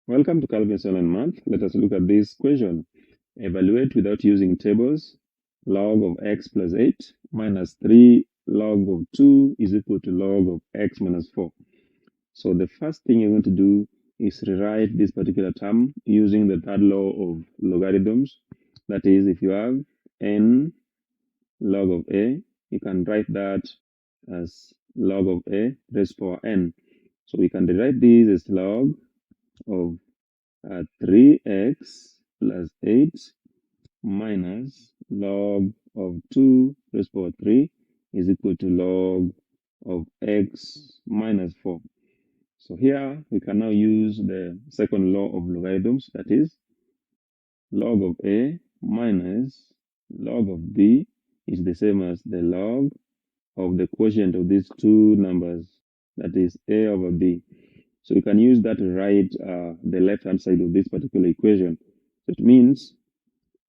Welcome to Calvin's Online Math. Let us look at this question. Evaluate without using tables. Log of x plus 8 minus 3 log of 2 is equal to log of x minus 4. So the first thing you're going to do is rewrite this particular term using the third law of logarithms. That is, if you have n log of a, you can write that as log of a raised to power n. So we can rewrite this as log of 3x plus 8 minus log of 2 raised to power 3 is equal to log of x minus 4. So here we can now use the second law of logarithms, that is log of a minus log of b is the same as the log of the quotient of these two numbers, that is a over b. So we can use that to write the left-hand side of this particular equation. So it means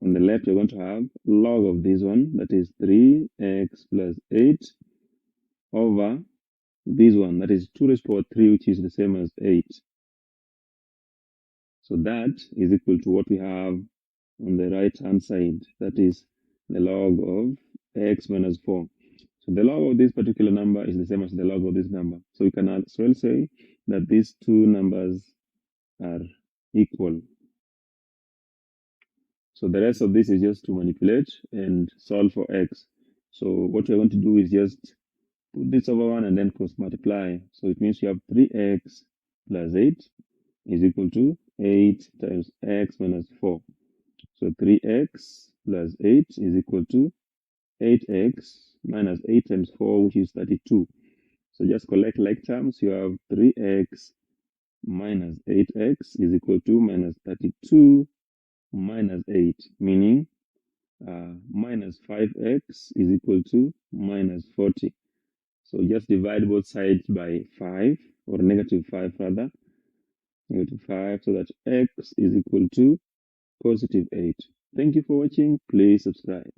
on the left, you're going to have log of this one, that is 3x plus 8 over this one, that is 2 raised to power 3, which is the same as 8. So that is equal to what we have on the right-hand side, that is the log of x minus 4. So the log of this particular number is the same as the log of this number. So we can as well say that these two numbers are equal. So the rest of this is just to manipulate and solve for x. So what we're going to do is just put this over 1 and then cross multiply. So it means you have 3x plus 8 is equal to 8 times x minus 4. So 3x plus 8 is equal to 8x minus 8 times 4, which is 32. So just collect like terms. You have 3x minus 8x is equal to minus 32 minus 8, meaning minus 5x is equal to minus 40. So just divide both sides by 5, or negative 5 rather, negative 5, so that x is equal to positive 8. Thank you for watching. Please subscribe.